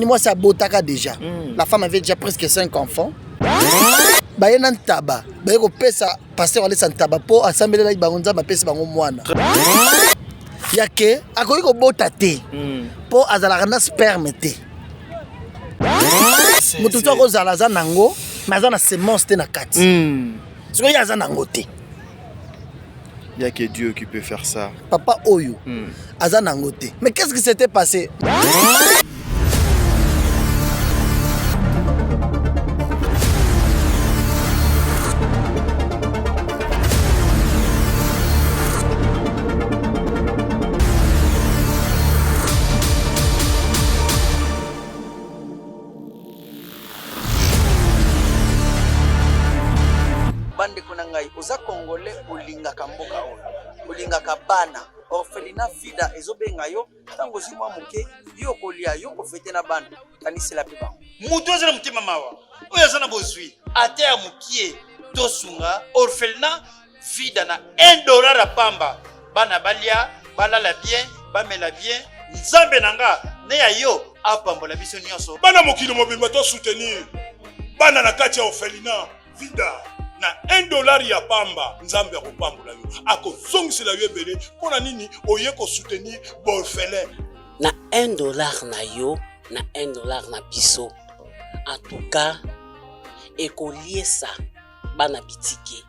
Moi, c'est à Botaka déjà. La femme avait déjà presque 5 enfants. Il y a un tabac. Il y a un pasteur qui a un tabac pour assembler la bangonza ma pesa bango mwana. Ya ke akoki ko bota te. Po azala na sperme te. Mutu to ko zala za nango, mais za na semence te na kati. Siko ya za nango te. Il n'y a que Dieu qui peut faire ça. Papa Oyo, aza nango te. Mais qu'est-ce qui s'était passé? Bande konangai oza congolais olingaka mboka oyo olingaka bana orphelinat vida ezobenga yo tango zimwa moke yo kolia yo kofete na bana kanisela pe bango mutu azana mutima mawa oyo azana bozwi ate ya mukie tosunga orphelinat vida na $1 apamba bana balia balala bien bamela bien nzambe nanga ne ya yo apambola biso nyonso bana mokili mobimba to soutenir bana na kati ya orphelinat vida na $1 ya pamba nzambe akopambola yo akozongisela yo ebele mpona nini oye kosoutenir borphelin na $1 na yo na $1 na biso en tout cas ekoliesa bana bitike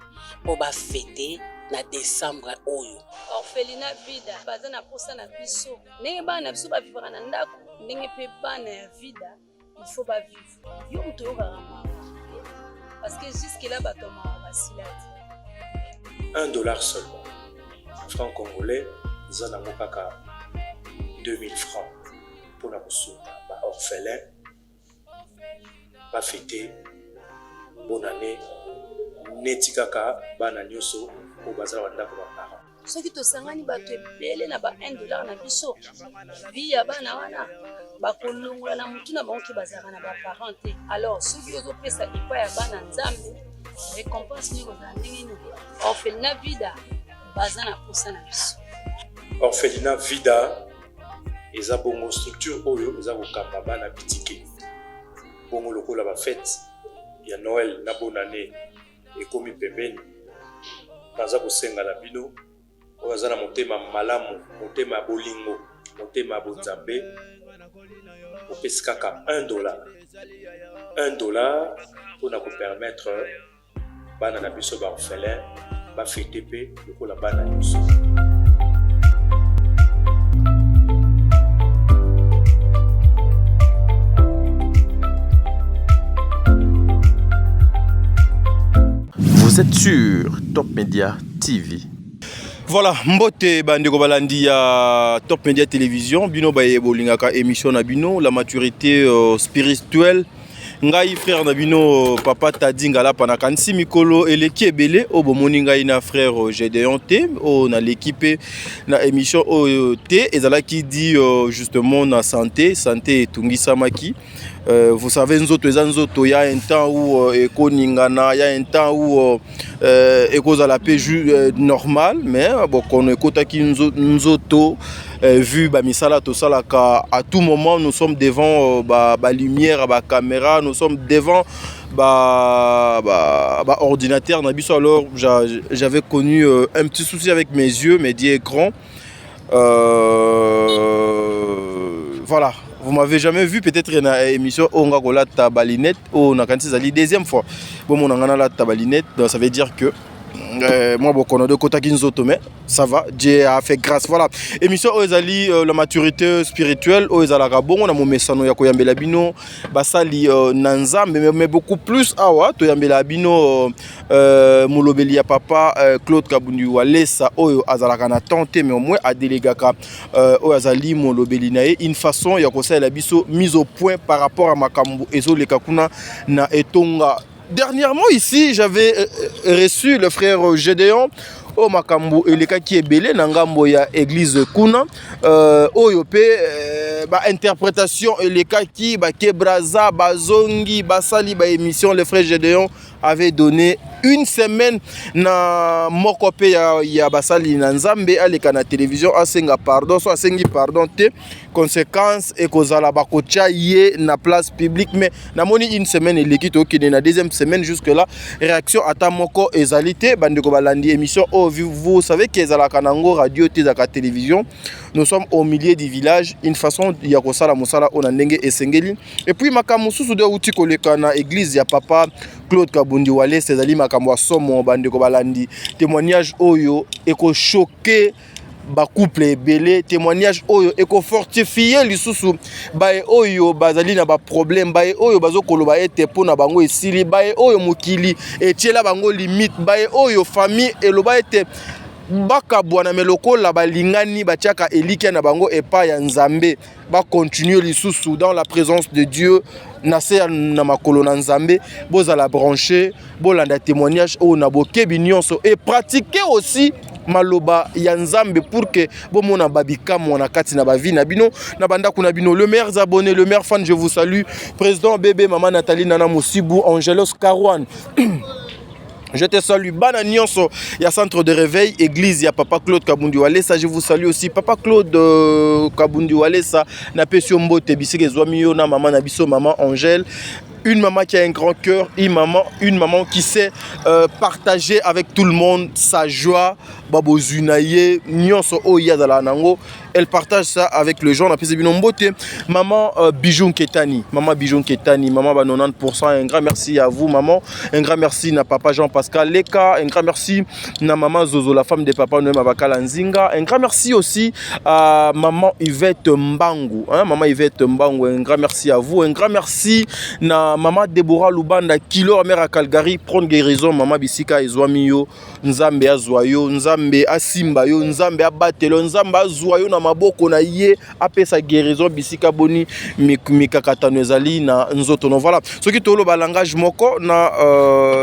po bafete na décembre oyo orphelinat vida baza na posa na biso ndenge bana na biso bavivaka na ndako ndenge mpe bana ya vida il faut bavivre yo moto oyokaka parce que jusque-là, $1 seulement. Franc congolais, ils en ont 2000 francs pour la ressource. Orphelin, pas fêter, bonne année, netikaka, bananyoso, au bazar wanda pour les parents. Ce qui te sangani bato ebele na ba $1 na biso. Bi ya bana wana bakolongola na mutu na bango ki bazaka na ba parents te. Alors ceux qui ozo pesa ipa ya bana nzambe récompense ni kozala ndenge nini. Orphelinat vida baza na posa na biso. Orphelinat vida eza bongo structure oyo eza kokamba bana bitike. Bongo lokola ba fête ya Noël na bonne année ekomi pembeni. Baza kosenga la bino oza na motema malamu, motema bolingo, motema bonzambe, opesi kaka $1. $1 pour nous permettre bana na biso ba orphelin ba fete pe lokola bana nyonso. Vous êtes sur Top Media TV. Voilà, mbote bandeko balandi ya Top Media Télévision, bino baye bolingaka émission na bino, la maturité spirituelle. Ngai frère na bino papa Tadinga la panakansi mikolo eleki ebele obomoni ngai na frère Gédéon T na l'équipe na émission T ezala qui dit justement na santé etungisa maki. Vous savez nzoto eza nzoto ya un temps où ekoningana ya un temps où ekozala pe normal mais bon qu'on ekotaki nzoto vu ba misala to salaka à tout moment nous sommes devant ba lumière ba caméra nous sommes devant ba ordinateur na biso. Alors j'avais connu un petit souci avec mes yeux, mes 10 écrans. Voilà, vous m'avez jamais vu peut-être dans l'émission Onga Kola Tabalinette ou na kanti zali deuxième fois. Bon mon ngana la tabalinette, donc ça veut dire que moi beaucoup de kota kinzoto mais ça va, Dieu a fait grâce. Voilà, émission Ozali la maturité spirituelle Ozala bon on a mon mesano ya koyambela bino basali nanza mais beaucoup plus awa to yambela bino mulobeli ya papa Claude Kabundi walesa oyo azalaka na tenter mais au moins a délégaka Ozali mulobeli nae une façon ya kosala biso mise au point par rapport à makambo ezoleka kuna na etonga. Dernièrement ici, j'avais reçu le frère Gédéon au makambo eleka qui est belé nangambo ya église kuna oyo pe ba interprétation eleka qui ba kebraza bazongi basali ba émission le frère Gédéon avait donné une semaine na moko pe ya basali na nzambe aleka na télévision asenga pardon so asengi pardon te conséquence et kozala bakocha ye na place publique mais na moni une semaine eleki to kine na deuxième semaine jusque là réaction ata moko ezalité bandeko balandi émission oh vous savez que ezala kanango radio te za télévision nous sommes au milieu du village une façon ya kosala mosala ona ndenge esengeli et puis makamu susu de uti koleka na église ya papa Claude Kabundi Wale ezali makambo somo bandeko balandi témoignage oyo eko choquer ba couple belé témoignage oyo eko fortifier lisusu bae oyo bazali na ba problème bae oyo bazokoloba ete pona bango esili bae oyo mokili etiela bango limite bae oyo famille eloba ete bakabwana meloko la balingani batiaka elika na bango epa ya nzambe ba continuer lisusu dans la présence de Dieu nase na makolo na nzambe bozala brancher bolanda témoignage o na bokebi nyonso et pratiquer aussi maloba ya nzambe pour que bomona babika mona kati na bavi na bino na banda kuna bino le meilleur abonné le meilleur fan je vous salue président bébé maman Nathalie Nana Mosibou Angelos Karouane. Je te salue, bana nyonso, il y a centre de réveil, église, il y a papa Claude Kabundi Wale, ça je vous salue aussi, papa Claude Kabundi Wale, ça n'a pas si on botte, bisque zoamio na maman nabiso, maman Angèle. Une maman qui a un grand cœur, une maman qui sait partager avec tout le monde sa joie, babo zunaye, nyonso oya dala nango. Elle partage ça avec le gens. Maman Bijoun Ketani, maman 90%. Un grand merci à vous, maman. Un grand merci à papa Jean-Pascal Leka. Un grand merci à maman Zozo, la femme de papa Noé Mabakala Nzinga. Un grand merci aussi à maman Yvette Mbangu. Maman Yvette Mbangu, un grand merci à vous. Un grand merci à maman Deborah Lubanda, Kilo, mère à Calgary. Prendre guérison, maman Bisika Ezwamiyo, Nzambe Azwayo, Nzambe Asimbayo, Nzambe Abatelo, Nzambe Azwayo. Maboko na ye apesa guérison bisika boni mikakatano ezali na nzoto no voilà ce qui tolo ba langage moko na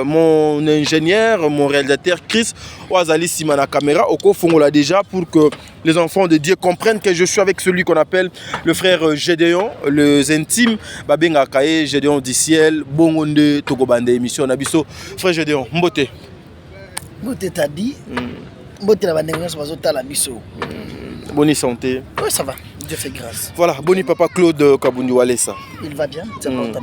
mon ingénieur mon réalisateur Chris Oazali sima na caméra oko fongola déjà pour que les enfants de Dieu comprennent que je suis avec celui qu'on appelle le frère Gédéon les intimes babenga kae Gédéon du ciel bongonde tokobande émission na biso frère Gédéon mbote t'a dit mbote la bandenge so bazota la biso. Bonne santé. Oui, ça va. Dieu fait grâce. Voilà, Boni Papa Claude Kabundi Wale ça. Il va bien, c'est important.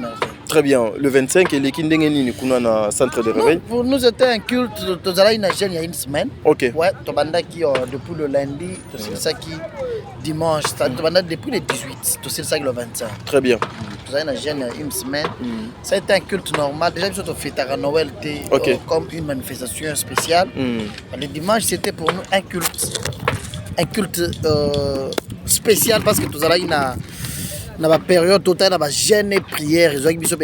Très bien. Le 25, il est kindengeni ni kuna na centre de réveil. Pour nous, c'était un culte. Nous avons une jeune il y a une semaine. Ok. Ouais, Tobanda qui depuis le lundi, c'est ça qui dimanche, Tobanda depuis le 18, c'est ça qui le 25. Très bien. Nous avons une jeune une semaine. Ça a été un culte normal. Déjà, nous avons fait à Noël comme une manifestation spéciale. Le dimanche, c'était pour nous un culte. Un culte spécial parce que tout ça là dans la période totale dans la jeûne et prière ils ont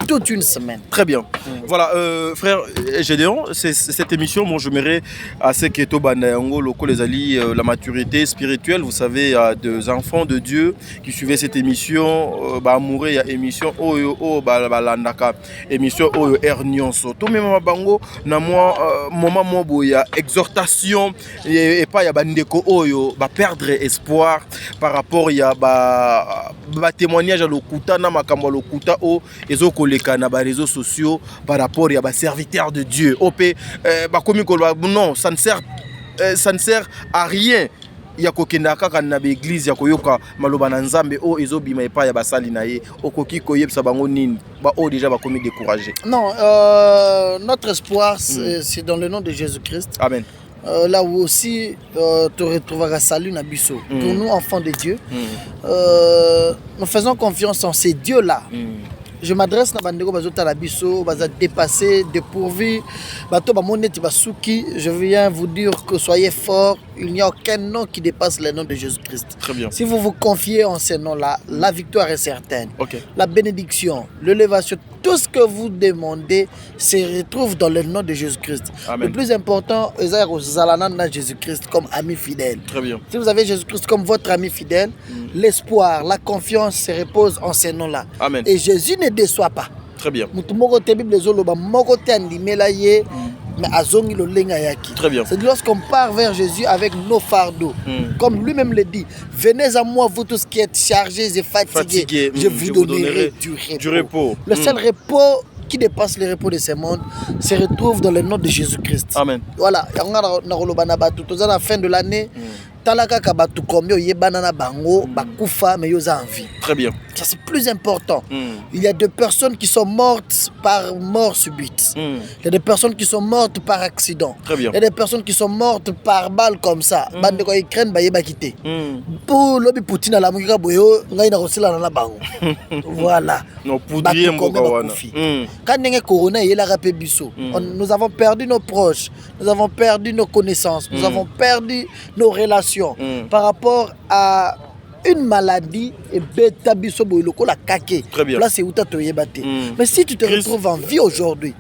toute une semaine. Très bien. Voilà frère Gédéon, cette émission moi je m'aimerais à ce que Tobanango loko les alliés la maturité spirituelle, vous savez il y a deux enfants de Dieu qui suivaient cette émission ba amoureux il y a émission oyo ba landaka émission oyo ernyonso tout même bango na moi moment mobo il y a exhortation et pas il y a bandeko oyo ba perdre espoir par rapport il y a ba témoignage à l'okuta na makambo l'okuta o ezokoleka na ba réseaux sociaux par rapport à ba serviteur de Dieu op ba komi ko non ça ne sert à rien ya kokenda kaka na l'église ya koyoka maloba na nzambe o ezobima epa ya basali na ye okoki koyebisa bango nini ba o déjà ba komi décourager. Non notre espoir c'est dans le nom de Jésus-Christ. Amen. Là où aussi tu retrouveras salut Nabiso. Pour nous enfants de Dieu, nous faisons confiance en ces dieux-là. Je m'adresse à Bandego Bazota Nabiso, Baza dépassé, dépourvu, Bato Bamoneti Basuki. Je viens vous dire que soyez forts. Il n'y a aucun nom qui dépasse le nom de Jésus-Christ. Très bien. Si vous vous confiez en ces noms-là, la victoire est certaine. Okay. La bénédiction, l'élévation, tout ce que vous demandez se retrouve dans le nom de Jésus-Christ. Le plus important, c'est Jésus-Christ comme ami fidèle. Très bien. Si vous avez Jésus-Christ comme votre ami fidèle, l'espoir, la confiance se repose en ces noms-là. Amen. Et Jésus ne déçoit pas. Très bien. Très bien. C'est lorsqu'on part vers Jésus avec nos fardeaux. Comme lui-même le dit, venez à moi vous tous qui êtes chargés et fatigués, je vous donnerai du repos. Le seul repos qui dépasse les repos de ce monde se retrouve dans le nom de Jésus-Christ. Amen. Voilà, à la fin de l'année, talaka kabatu combien yebana na bango bakufa mais yoza en vie. Très bien. Ça c'est plus important. Il y a des personnes qui sont mortes par mort subite. Il y a des personnes qui sont mortes par accident. Très bien. Il y a des personnes qui sont mortes par balle comme ça. Bande ko Ukraine ba yeba kité. Pour lobi Poutine la mukika boyo ngai na kosila na bango. Voilà. No poudrier mboka wana. Quand ndenge corona yela rapé biso. Nous avons perdu nos proches, nous avons perdu nos connaissances, nous avons perdu nos relations par rapport à une maladie et bêta biso boyoko la kake. Très bien. Là c'est où tu mais si tu te retrouves en vie aujourd'hui.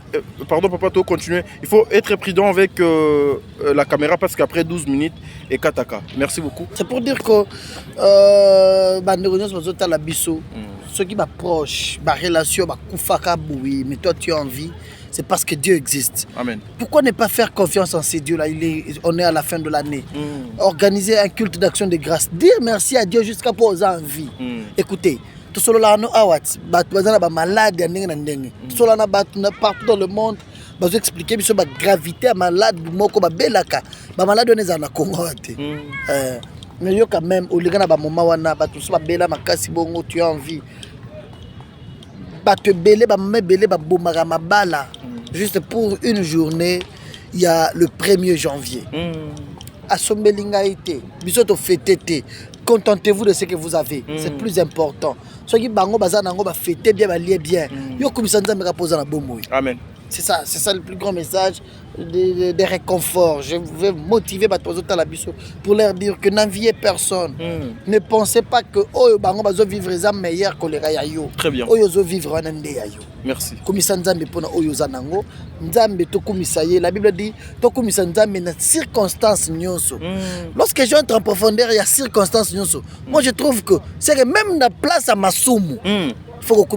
Pardon papa, tu continuer. Il faut être prudent avec la caméra parce qu'après 12 minutes et kataka. Merci beaucoup. C'est pour dire que la biso ceux qui m'approchent, ma relation, ma koufaka boui, mais toi tu as envie. C'est parce que Dieu existe. Amen. Pourquoi ne pas faire confiance en ces dieux-là? On est à la fin de l'année. Organiser un culte d'action de grâce. Dire merci à Dieu jusqu'à poser en vie. Écoutez, tout cela là, malade, partout dans le monde. Je vais expliquer la gravité à malade, malade on est en Congo. Mais quand même, au lieu de moment tu as envie. Juste pour une journée, il y a le 1er janvier. Contentez-vous de ce que vous avez. C'est plus important. Amen. C'est ça le plus grand message de réconfort. Je veux motiver pour leur dire que n'enviez personne. Ne pensez pas que oh vivre les meilleurs que les rayayo. Très bien. Vivre un yayo. Merci. La Bible dit circonstance nyonso. Lorsque j'entre en profondeur, il y a circonstance nyonso. Moi je trouve que c'est que même la place à Masumu. Il faut que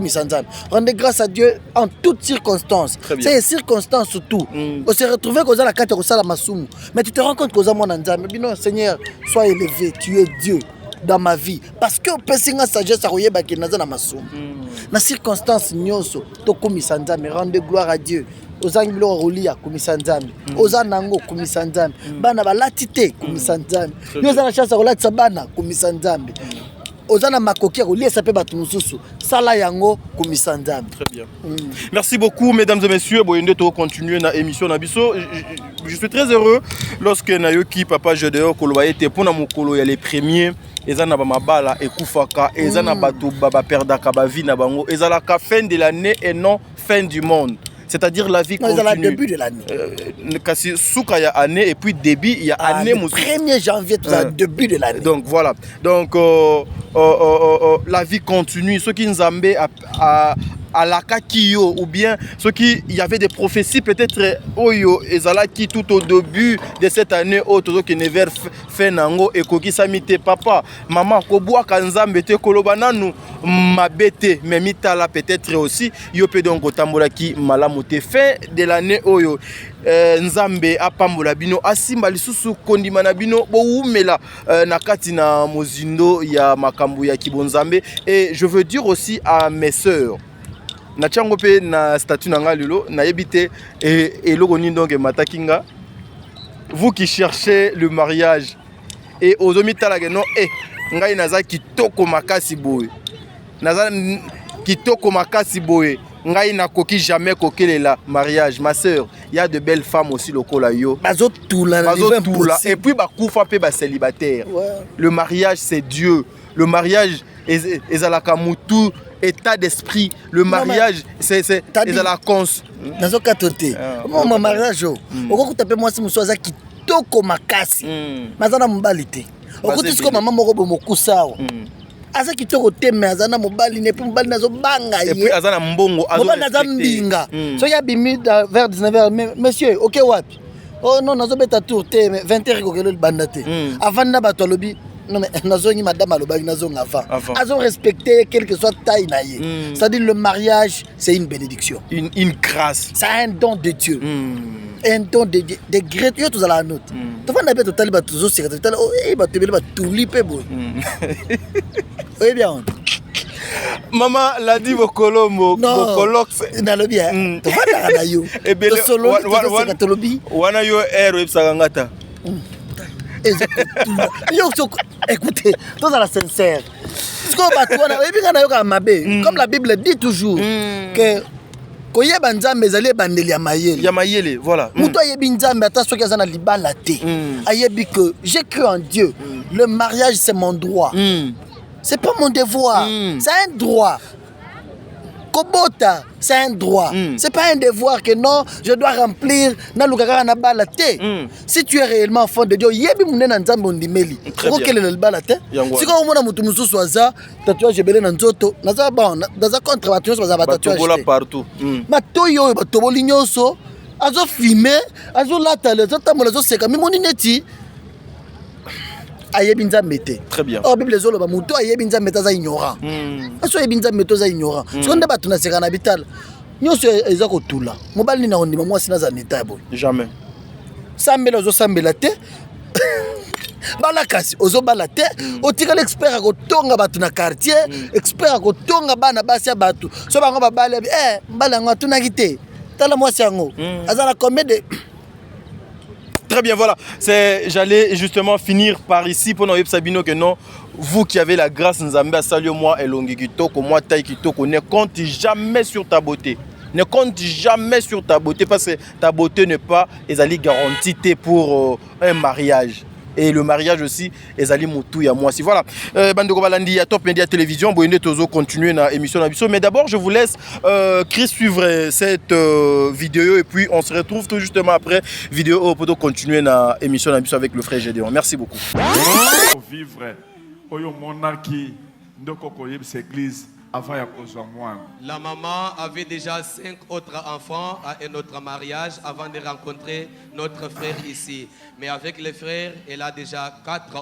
rendez grâce à Dieu en toutes circonstances. C'est les circonstances surtout. On se retrouve qu'on a la carte au Masumu. Mais tu te rends compte qu'on a mon anzame. Mais non, Seigneur, sois élevé, tu es Dieu dans ma vie. Parce que personne sagesse à royer baki naza na Masumu. Na circonstance nyonso, to kumisa nzambe, rendez gloire à Dieu. Ozangi bilo rolia kumisa nzambe. Ozanango kumisa nzambe. Bana balatite kumisa nzambe. Yoza na chance rolatsa bana kumisa nzambe. Ozana makoki rolia sape batu mususu. Sala yango kumisa nzambe. Très bien. Merci beaucoup mesdames et messieurs. Boyende to continuer na émission na biso. Je suis très heureux lorsque nayoki papa Jodeo koloba ete pona mokolo ya les premiers. Ezana ba mabala ekufaka, ezana batu baba perdaka ba vie na bango, ezala ka fin de l'année et non fin du monde. C'est-à-dire la vie continue. C'est le début de l'année. Kasi souka ya année et puis début il y a année le 1er janvier tout ça début de l'année. Donc voilà. Donc la vie continue. Ceux qui nous ambaient à la Kakio ou bien ceux qui il y avait des prophéties peut-être oyo ezalaki tout au début de cette année auto que never fait nango et koki samite papa maman kobwa kanzambe te koloba nanu mabete mais mitala peut-être aussi yo pe donc otambola ki malamu te fin de l'année oyo nzambe apambola bino asimba lisusu kondima na bino boumela na kati na mozindo ya makambu ya kibonzambe. Et je veux dire aussi à mes sœurs na chango pe na statut na ngalilo na yebite et logo ni donc matakinga, vous qui cherchez le mariage et ozomi talaga non ngai naza kitoko makasi boy naza kitoko makasi boy ngai na koki jamais kokelela mariage. Ma sœur, il y a de belles femmes aussi lokola yo bazotula et puis bakufa pe ba célibataire. Le mariage c'est Dieu. Le mariage ezalaka mutu état d'esprit. Le mariage c'est la cons nazo katote mon mariage okokuta pe mwasi musoza kitoko makasi mazana mobali te okuti siko mama moko bomokusao aza kitoko te mais azana mobali ne puis mobali nazo banga ye et puis azana mbongo mobali naza mbinga so ya bimi vers 19h monsieur OK wapi oh non nazo beta tour te 20h kokelo banda te avant na bato lobi. Non mais nazongi madame alobaki nazonga avant. Azo respecter quelle que soit taille naie. C'est-à-dire le mariage c'est une bénédiction. Une grâce. C'est un don de Dieu. Un don de Dieu. Des grès yo tous à la note. Tu vas n'aber total ba toujours secrétaire. Oh ba te ba tulipe boy. Oui bien. Maman l'a dit bokolo bokolox nalobi tovandaka na yo tosolobi wana yo ero ebisaka ngata écoutez tozala sincère sikoyo bato wana oyebinga na yoka mabe comme la Bible dit toujours que koyeba nzambe ezali ebandeli ya mayele voilà moto ayebi nzambe ata soki aza na libala te ayebi que j'ai cru en Dieu le mariage c'est mon droit c'est pas mon devoir c'est un droit kobota c'est un droit c'est pas un devoir que non je dois remplir na lukaka na bala te si tu es réellement enfant de Dieu yebi munena nzambe ondimeli okelela libala te siko omona mutu mususu aza tatouage ebele na nzoto naza bon naza contre bato nyonso baza tatouage partout matoyi oyo batoboli nyonso azofilme azolata azotambola azoseka mimoni neti ayebi nzambe te très bien Bible ezoloba mutu ayebi nzambe te aza ignorant aso ayebi nzambe te aza ignorant siko nde bato naseka na bitala nyonso eza kotula mobali nini akondima mwasi naza na eta ya boye jamais sambela ozosambela te bala kasi ozobala te otikala expert akotonga bato na quartier expert akotonga bana basi ya bato so bango babali mbala yango atunaki te tala mwasi yango aza na combien de Très bien, voilà. J'allais justement finir par ici pour nous Sabino que non, vous qui avez la grâce Nzambe, salut moi et longi kitoko, moi taille kitoko, ne compte jamais sur ta beauté. Ne compte jamais sur ta beauté parce que ta beauté n'est pas garantie pour un mariage. Et le mariage aussi, ezali mutu ya moi. Si voilà, Bandeko Balandi à Top Media Télévision, Boyende Tozo continue na émission Nabiso. Mais d'abord, je vous laisse Chris suivre cette vidéo et puis on se retrouve tout justement après vidéo pour continuer na émission Nabiso avec le frère Gédéon. Merci beaucoup. Vivre oyo monarchie ndoko koyeb cette église avant ya kozwa mwana. La maman avait déjà 5 autres enfants à un autre mariage avant de rencontrer notre frère ici. Mais avec les frères, elle a déjà 4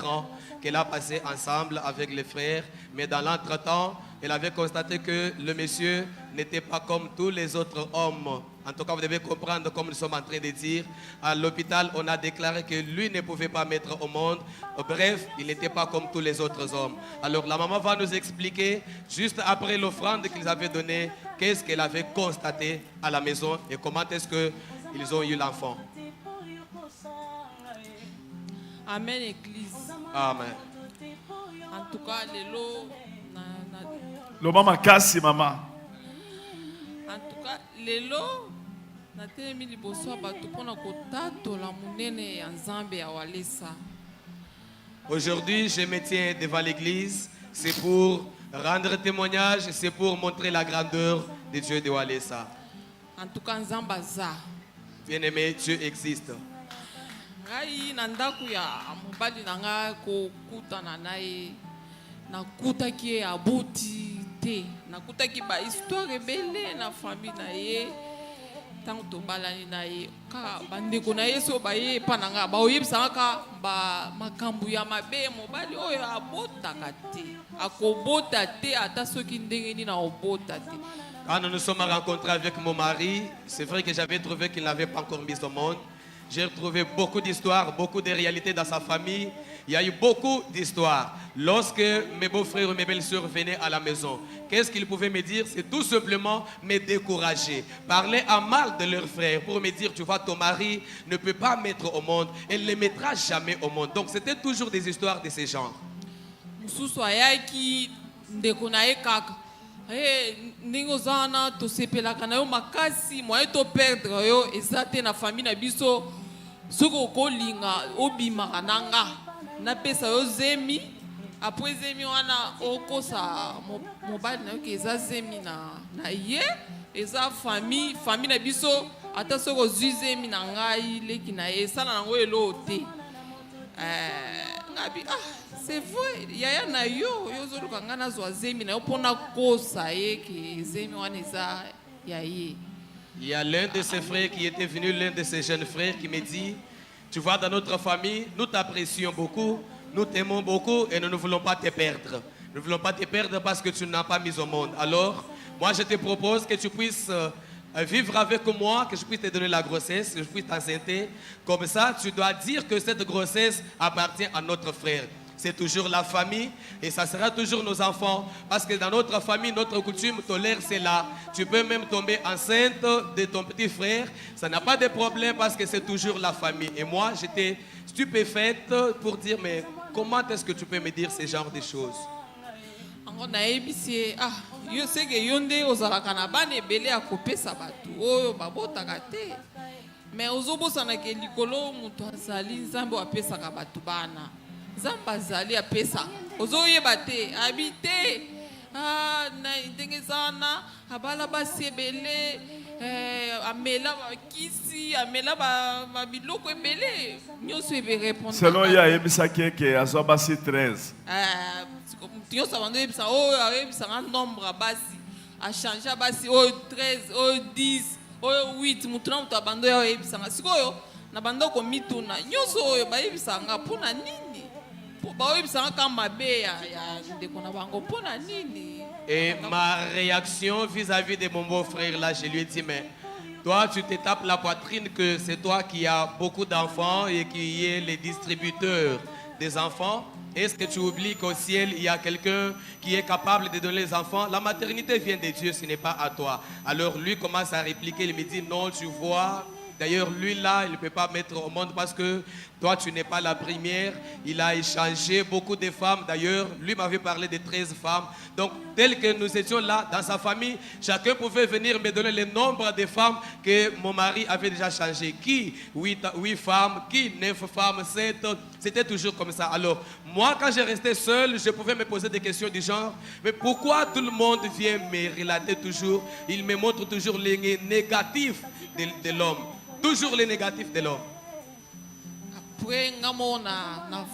ans qu'elle a passé ensemble avec les frères. Mais dans l'entretemps, elle avait constaté que le monsieur n'était pas comme tous les autres hommes. En tout cas, vous devez comprendre, comme nous sommes en train de dire, à l'hôpital, on a déclaré que lui ne pouvait pas mettre au monde. Bref, il n'était pas comme tous les autres hommes. Alors la maman va nous expliquer, juste après l'offrande qu'ils avaient donnée, qu'est-ce qu'elle avait constaté à la maison et comment est-ce qu'ils ont eu l'enfant. Amen, Église. Amen. En tout cas, lelo Le maman casse maman. En tout cas, lelo na telemi liboso bato pona kotatola munene ya Nzambe ya Walesa. Aujourd'hui, je me tiens devant l'église, c'est pour rendre témoignage, c'est pour montrer la grandeur de Dieu de Walesa. En tout cas, Nzamba za. Bien-aimé, Dieu existe. Ngai na ndaku ya mobali na nga kokutana naye nakutaki ye aboti te nakutaki ba histoire ebele na famille na ye ntango tobalani na ye kaka bandeko na ye so baye epa na nga baoyebisanga kaka makambo ya mabe mobali oyo abotaka te akobota te ata soki ndenge nini aobota te. Quand nous nous sommes rencontrés avec mon mari, c'est vrai que j'avais trouvé qu'il n'avait pas encore mis au monde. J'ai retrouvé beaucoup d'histoires, beaucoup de réalités dans sa famille. Il y a eu beaucoup d'histoires. Lorsque mes beaux-frères et mes belles-sœurs venaient à la maison, qu'est-ce qu'ils pouvaient me dire? C'est tout simplement me décourager. Parler à mal de leurs frères pour me dire, tu vois, ton mari ne peut pas mettre au monde. Elle ne le mettra jamais au monde. Donc c'était toujours des histoires de ce genre. Ndingo zana to sepelaka na yo makasi moye to perdre yo ezate na famille na biso soko kolinga obimaka nanga na pesa yo zemi après zemi wana okosa mobali na yo ke eza zemi na ye eza famille na biso ata soko zwi zemi na ngai leki na ye sala nango elo te ngabi c'est vrai, il y a un ayo, il y a l'un de ses frères qui était venu, l'un de ses jeunes frères qui me dit, tu vois, dans notre famille, nous t'apprécions beaucoup, nous t'aimons beaucoup et nous ne voulons pas te perdre. Nous ne voulons pas te perdre parce que tu n'as pas mis au monde. Alors, moi je te propose que tu puisses vivre avec moi, que je puisse te donner la grossesse, que je puisse t'enceinte. Comme ça, tu dois dire que cette grossesse appartient à notre frère. c'est toujours la famille et ça sera toujours nos enfants. Parce que dans notre famille, notre coutume tolère cela. Tu peux même tomber enceinte de ton petit frère. Ça n'a pas de problème parce que c'est toujours la famille. Et moi, j'étais stupéfaite pour dire, mais comment est-ce que tu peux me dire ce genre de choses? Yo sais que yonde ozalaka na bana ebele ya kopesa bato oyo babotaka te mais ozobosana ke likolo moto azali nzambe apesaka bato bana nzambe azali apesa ozoyeba te abi te na ndenge ezana abala basi ebele amela bakisi amela babiloko ebele nyonso ebe répondre selon ya yebisaki ke azwa basi 13 nyonso abando oyebisa oyo ayebisanga nombre basi achange basi oyo 13 oyo 10 oyo 8 motu na moto abando oyo oyebisanga sikoyo na bando komituna nyonso oyo bayebisanga mpona nini baoyebisanga ka mabe ya ndeko na bango mpona nini. Et ma réaction vis-à-vis de mon beau-frère là, je lui ai dit, mais toi tu te tapes la poitrine que c'est toi qui as beaucoup d'enfants et qui est le distributeur des enfants. Est-ce que tu oublies qu'au ciel, il y a quelqu'un qui est capable de donner les enfants? La maternité vient de Dieu, ce n'est pas à toi. Alors lui commence à répliquer, il me dit, non, tu vois, d'ailleurs lui là, il ne peut pas mettre au monde parce que toi, tu n'es pas la première. Il a échangé beaucoup de femmes. D'ailleurs, lui m'avait parlé de 13 femmes. Donc, tel que nous étions là, dans sa famille, chacun pouvait venir me donner le nombre de femmes que mon mari avait déjà changé. Qui 8 femmes, qui 9 femmes, 7. C'était toujours comme ça. Alors, moi, quand je restais seul, je pouvais me poser des questions du genre, mais pourquoi tout le monde vient me relater toujours? Il me montre toujours les négatifs de l'homme. Toujours les négatifs de l'homme. Après, na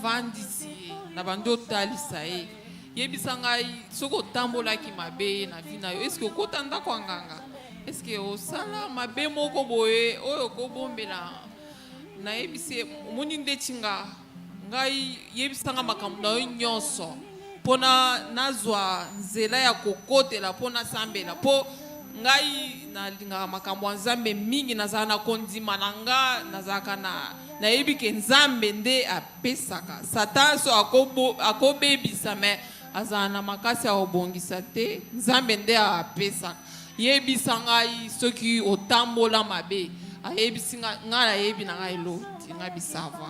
vandisi na bando talisa e yebisa ngai soko tambola ki mabe na vina yo est-ce que okota ndako nganga est-ce que osala mabe moko boye oyo kobombela na yebisi moni ndechinga ngai yebisa nga makambo na yo nyonso pona nazwa nzela ya kokotela pona sambela po ngai nalingaka makambo ya nzambe mingi nazala na kondima na nga nazalaka nayebi ke nzambe nde apesaka satan so akobebisa me azala na makasi ya kobongisa te nzambe nde apesaka yebisa ngai soki otambola mabe ayebisi ngai nayebi na ngai eloti ngai bisava.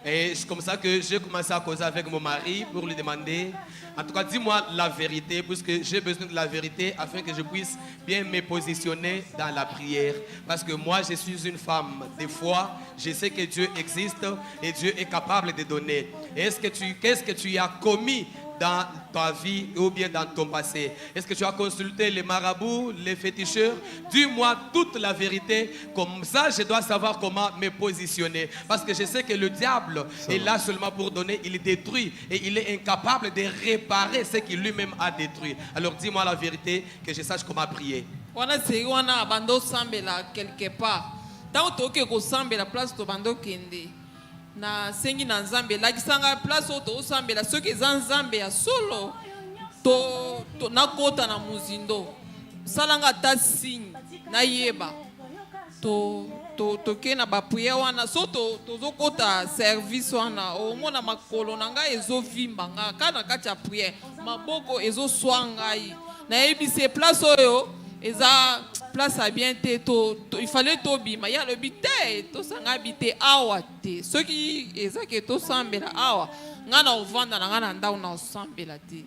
Et c'est comme ça que j'ai commencé à causer avec mon mari pour lui demander, en tout cas dis-moi la vérité, puisque j'ai besoin de la vérité afin que je puisse bien me positionner dans la prière. Parce que moi je suis une femme de foi, je sais que Dieu existe et Dieu est capable de donner. Qu'est-ce que tu as commis dans ta vie ou bien dans ton passé? Est-ce que tu as consulté les marabouts, les féticheurs? Dis-moi toute la vérité, comme ça je dois savoir comment me positionner. Parce que je sais que le diable est là seulement pour donner, il détruit et il est incapable de réparer ce qu'il lui-même a détruit. Alors dis-moi la vérité, que je sache comment prier. Wana seri wana bando sambela quelque part. Tant que ko sambela place to bando kende. Na sengi na nzambe lakisanga place oto osambela soki eza nzambe ya solo to nakota na muzindo salanga ta signe nayeba toke na bapriere wana so tozokota service wana omona makolo na ngai ezovimba nga kana kati ya priere maboko ezoswa ngai nayebisi place oyo eza place à bien te il fallait tobima ya le bité to sanga bité awa te soki eza ke to sambela awa ngana ovanda na ngana ndau na sambela te.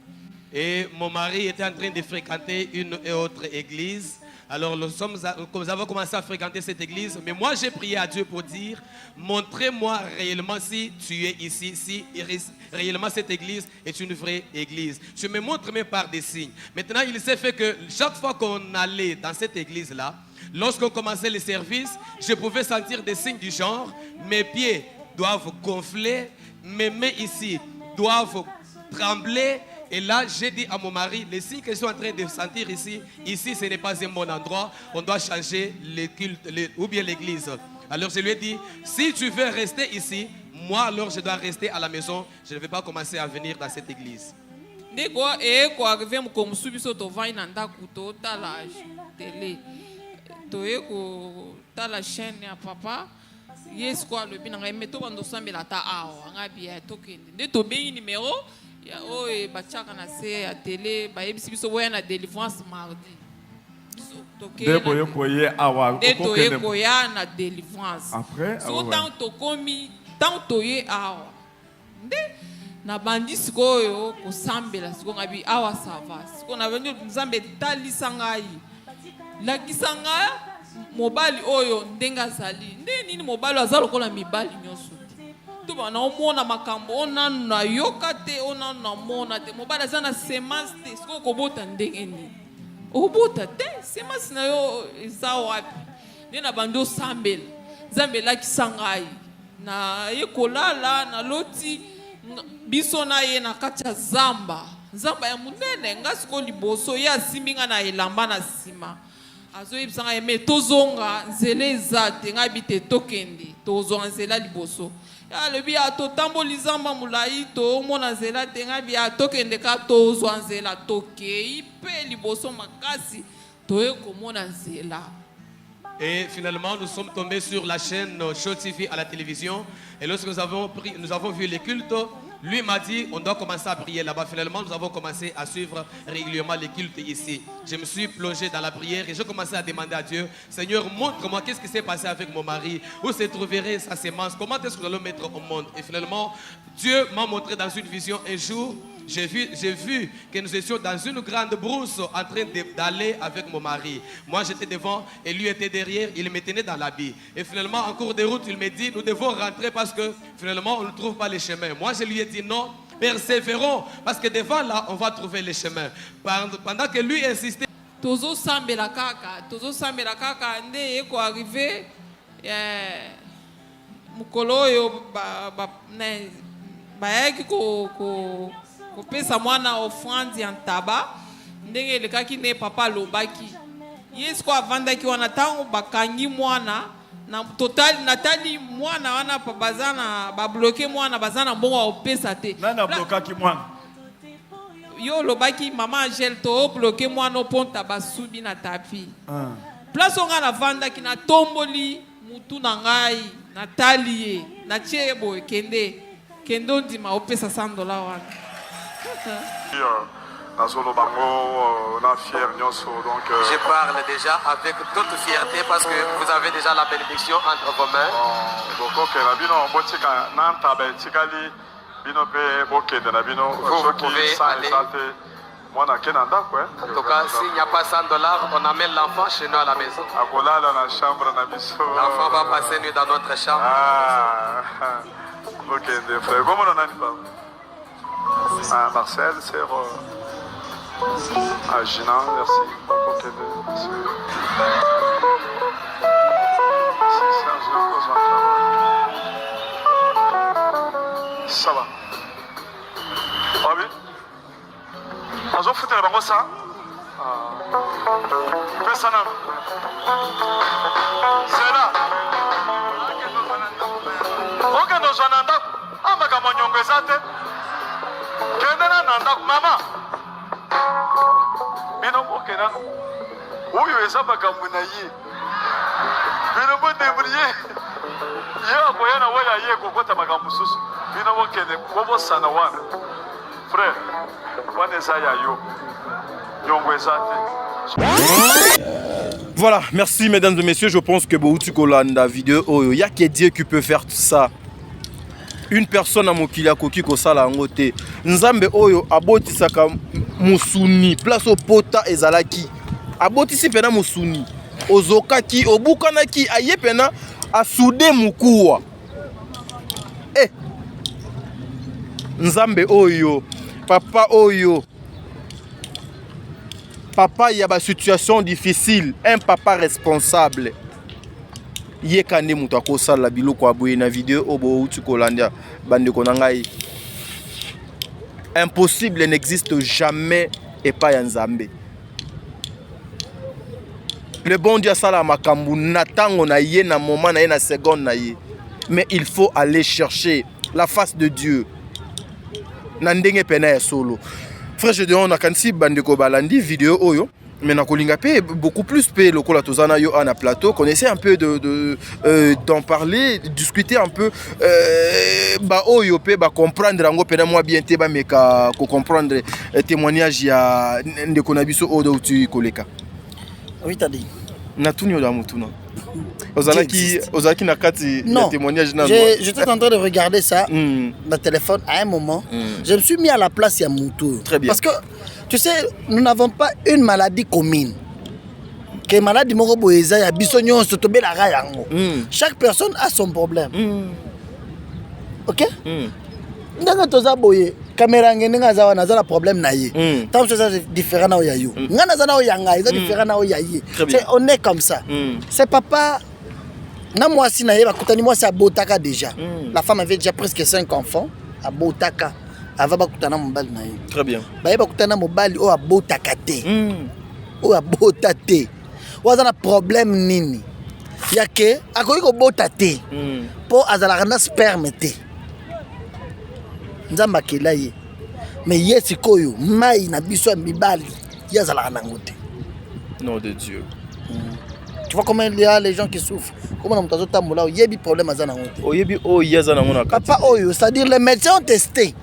Et mon mari était en train de fréquenter une et autre église. Alors nous avons commencé à fréquenter cette église, mais moi j'ai prié à Dieu pour dire, montrez-moi réellement si tu es ici, si réellement cette église est une vraie église. Je me montre même par des signes. Maintenant il s'est fait que chaque fois qu'on allait dans cette église-là, lorsqu'on commençait les services, je pouvais sentir des signes du genre, mes pieds doivent gonfler, mes mains ici doivent trembler. Et là, j'ai dit à mon mari, les signes que je suis en train de sentir ici, ce n'est pas un bon endroit, on doit changer le culte, ou bien l'église. Alors je lui ai dit, si tu veux rester ici, moi alors je dois rester à la maison, je ne vais pas commencer à venir dans cette église. yes quoi le bin ngai meto bando sambela ta awa ngabi ya tokende nde to bengi numéro ya oye bachaka na se ya télé ba yebisi biso boya na délivrance mardi de boye koye awa de to ye koya na délivrance après so tant to komi tant to ye awa nde na bandi sikoyo kosambela siko ngabi awa ça va siko na bandi nzambe talisa ngai lakisa ngai mobali oyo ndenga azali nde nini mobali azali lokola mibali nyonso to bana omona makambo ona na yoka te ona na mona te mobali aza na semence te siko kobota ndenge nini obota te semence na yo eza wapi nde na bandi osambela nzambe elakisa ngai na ye kolala na loti biso na ye na kati ya zamba ya munene nga siko liboso ye asimbi nga na elamba na nsima azoyebisa ngai me tozonga nzela eza te ngai bi te tokende tozonga nzela liboso alobi totamboli zamba molai tomona nzela te ngai bi tokende ka tozwa nzela tokei mpe liboso makasi toye komona nzela. Et finalement, nous sommes tombés sur la chaîne Show TV à la télévision. Et lorsque nous avons vu les cultes, lui m'a dit, on doit commencer à prier là-bas. Finalement, nous avons commencé à suivre régulièrement les cultes ici. Je me suis plongé dans la prière et j'ai commencé à demander à Dieu, Seigneur, montre-moi qu'est-ce qui s'est passé avec mon mari, où se trouverait sa sémence, comment est-ce que nous allons mettre au monde. Et finalement, Dieu m'a montré dans une vision un jour, j'ai vu que nous étions dans une grande brousse en train d'aller avec mon mari. Moi, j'étais devant et lui était derrière. Il me tenait dans l'habit. Et finalement, en cours de route, il me dit, nous devons rentrer parce que finalement, on ne trouve pas les chemins. Moi, je lui ai dit non, persévérons parce que devant là, on va trouver les chemins. Pendant que lui insistait. Tozo sambela kaka nde eko arrivé mukolo yo bayaki kopesa mwana offrande ya ntaba ndenge elekaki ne papa alobaki yesu ko avandaki wana ntango bakangi mwana na total natali mwana wana bazana babloke mwana bazana mbongo opesa te nana blokaki mwana yo olobaki mama Angèle to bloke mwana oponta basubi na tapi place onga navandaki na tomboli mutu na ngai natali ye na tie boye kende ondima opesa $100 wana. Je parle déjà avec toute fierté parce que vous avez déjà la bénédiction entre vos mains. Vous pouvez aller. En tout cas, s'il n'y a pas $100, on amène l'enfant chez nous à la maison. L'enfant va passer nuit dans notre chambre. Marcel, c'est Gina, merci. Ça va. Ah oui. On va foutre la banque ça. Fais ça non. C'est là. Ok, nous en avons. Ah, ma gamme nyongo ezate. Kendana nanda mama. Bino okena. Oyo eza makambo na ye. Bino bo débrouiller. Ya koyana waya ye kokota makambo susu. Bino okene bobo sana wana. Frère, wana eza ya yo. Nyongo ezate. Voilà, merci mesdames et messieurs, je pense que Bouti Kolanda vidéo oyo, y a que Dieu qui peut faire tout ça. Une personne à mokili akoki kosala yango te. Nzambe oyo abotisaka musuni place au pota ezalaki. Abotisi pena musuni. Ozokaki obukanaki aye pena asude mukuwa. Nzambe oyo, papa oyo. Papa y a ba situation difficile, un papa responsable. Yekande mutu akosala biloko aboye na vidéo obo uti kolandia bande konangai. Impossible n'existe jamais et pas ya Nzambe. Le bon Dieu sala makambu natango na ye na moment na ye na seconde na ye. Mais il faut aller chercher la face de Dieu. Na ndenge pena ya solo. Frère, je demande à Kansi Bandeko Balandi vidéo oyo Mais na kolinga pe beaucoup plus pe lokola tozana yo na plateau, connaissez un peu d'en parler, discuter un peu ba oyo pe ba comprendre ngo pena moi bien te ba meka ko comprendre témoignage ya ndeko na biso odo tu koleka. Oui, t'as dit. Na tunyo da mutuna. Ozalaki na kati ya témoignage na. J'étais en train de regarder ça dans le téléphone à un moment. Je me suis mis à la place ya Moutou. Très bien. Parce que tu sais, nous n'avons pas une maladie commune. Que maladie moko boeza ya biso nyonso tobelaka yango. Chaque personne a son problème. OK? Ndanga toza boye caméra ngene nga zawa nazala problème na ye. Tant que ça c'est différent na yo. Nga nazana o yanga, c'est différent na o yaye. C'est on est comme ça. C'est papa na moi si na ye bakutani moi c'est à Botaka déjà. La femme avait déjà presque 5 enfants à Botaka. Ava bakutana mobali na ye. Très bien. Ba ye bakutana mobali o abotaka te. O abota te. Wazana problème nini? Yake akoki ko bota te. Po azala na sperme te. Nzamba kela ye. Mais ye sikoyo mai na biso mibali yazala na ngote. Nom de Dieu. Tu vois comment il y a les gens qui souffrent. Comment on m'a tambola o yebi problème azana ngote. O yebi o yazana ngona. Papa oyo, c'est-à-dire les médecins ont testé.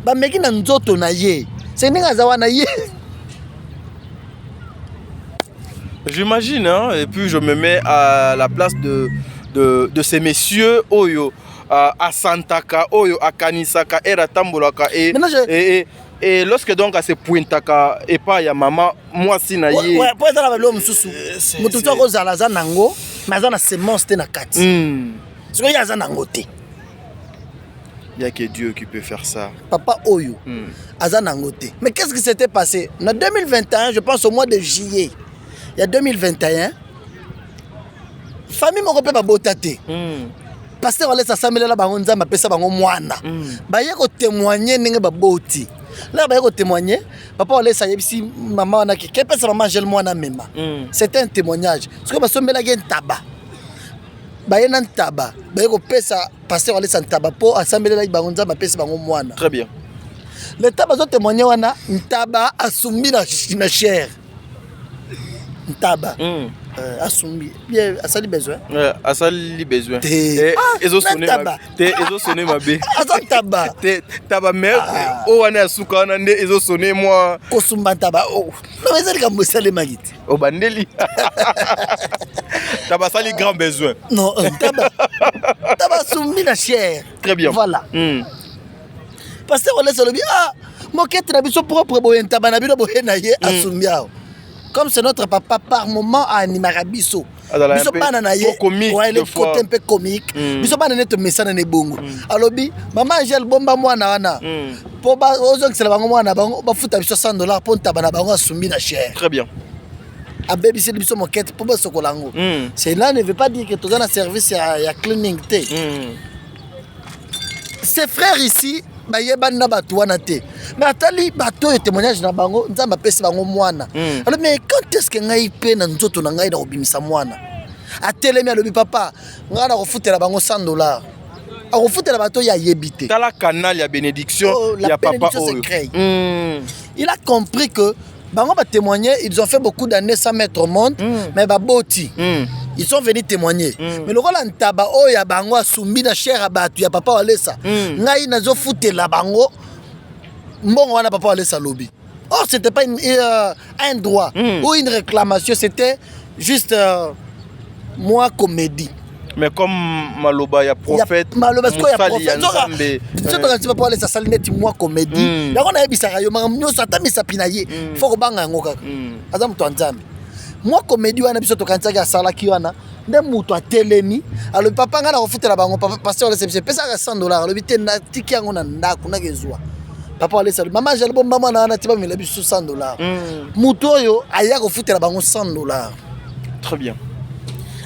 Ba meki na nzoto na ye. C'est ninga zawa na ye. J'imagine, hein, et puis je me mets à la place de ces messieurs Oyo, à Santaka, Oyo, à Kanisaka, Era Tambolaka, et lorsque donc à ce pointaka, et pas ya maman, moi si na ye. Ouais, pour être là l'homme sous. Mututo ko zala za nango, mais za na semence te na kati. Parce que ya za nango te. Il n'y a que Dieu qui peut faire ça. Papa Oyo, aza nango te. Mais qu'est-ce qui s'était passé? En 2021, je pense au mois de juillet. Il y a 2021, famille moko pe ba botate. Pasteur wale sa samelela bango nzamba pesa bango mwana. Ba ye ko témoigner ndenge ba boti. Là ba ye ko témoigner, papa wale sa yebisi maman wana ki pesa maman gel mwana mema. C'était un témoignage. Parce que ba sombela gen taba. Ba ye nan taba, ba ye ko pesa pasteur wale sa taba po asamelela bango nzamba pesa bango mwana. Très bien. Le taba zo témoigner wana ntaba asumbi na chair. Taba asumbi bien asali besoin asali besoin ezo sonner mabe taba taba mère o wana suka wana nde ezo sonner moi kosumba taba o no ezali ka musale magiti o bandeli taba sali grand besoin non taba asumbi na chair. Très bien. Voilà. Parce que on laisse le moquette na biso propre boyen taba na bino boyen na ye asumbi ao. Comme c'est notre papa par moment à Nimarabiso. Biso bana na ye, ouais, le côté un peu comique. Biso bana net mesana ne bongo. Alobi, maman Angel bomba mwana wana. Po ba ozong c'est la bango mwana bango ba futa biso $100 pour tabana bango asumbi na cher. Très bien. A baby c'est biso moquette pour ba sokolango. Cela ne veut pas dire que tu as un service à cleaning té. Ses frères ici bayebana bato wana te. Mais atali bato et témoignage na bango nzamba pesi bango mwana. Alors mais quand est-ce que ngai pe na nzoto na ngai na obimisa mwana? Atelemi alobi papa, nga na refutela bango $100. A refutela bato ya yebite. Dans la canal ya bénédiction, ya papa Oyo. Il a compris que bango ba témoigner, ils ont fait beaucoup d'années sans mettre au monde, mais ba boti. Ils sont venus témoigner. Mais le rôle en taba oya bango asumbi na cher abatu ya papa walesa. Ngai nazo futela bango. Mbongo wana papa walesa lobby. Or c'était pas un droit ou une réclamation, c'était juste moi comédie. Mais comme maloba ya prophète, maloba sko ya prophète. Nzambe. C'est toi quand papa walesa salineti moi comédie. Yango na yebisaka yo mangam nyoso atamisa pinaye. Faut ko banga ngo kaka. Azam to nzambe. Moi comédie wana biso to kantsaki asala ki wana nde muto atelemi alo papa nga na refutela bango papa pasteur le sepse pesa $100 lo bite na tiki yango na ndako na kezwa papa wale sali maman jali bomba mwana wana tiba mila biso $100 muto oyo aya refutela bango $100. Très bien.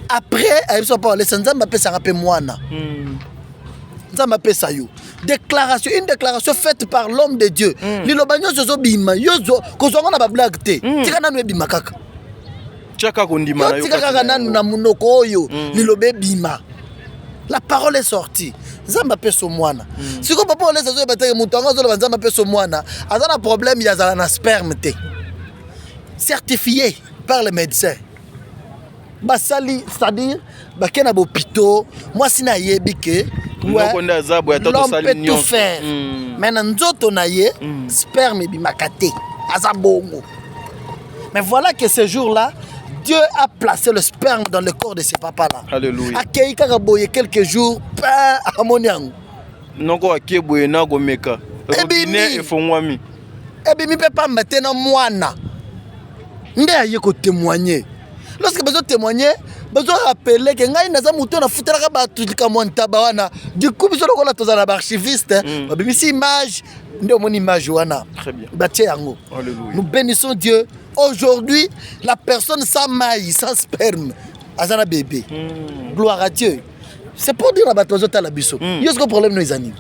Après ayiso papa wale nzamba pesa ngape mwana nzamba pesa yo déclaration, une déclaration faite par l'homme de Dieu. Liloba nyoso zo bima yozo kozonga na ba blague te tika nanu ebima kaka chaka kondima na yo tika nanu na munoko oyo lilobe bima. La parole est sortie. Nzamba peso mwana. Siko papa olesa zo bateke mutu anga zo nzamba peso mwana. Azana problème ya zala na sperme te. certifié par les médecins. Basali, c'est-à-dire, bakena bopito, moi si na yebike, l'homme peut tout faire. Mais nanzoto na ye, sperme bimakate, azabongo. Mais voilà que ce jour-là, Dieu a placé le sperme dans le corps de ces papas-là. Alléluia. Akei kakaboye quelques jours, pas amoniango. Noko akeboye na gomeka. Robine efongwami. Et bien, peut pas maintenant moana. Ndé aye ko témoigner. Lorsque besoin témoigner, besoin rappeler que ngai naza muto na futela ka ba tulika montaba wana. Du coup, besoin ko la tozana ba archiviste. Ba bimisi image, ndé mon image wana. Très bien. Ba tie yango. Alléluia. Nous bénissons Dieu. Aujourd'hui, la personne sans maille, sans sperme, azana bébé. Gloire à Dieu. C'est pour dire la batozo ta la biso. Yosko problème nous amis.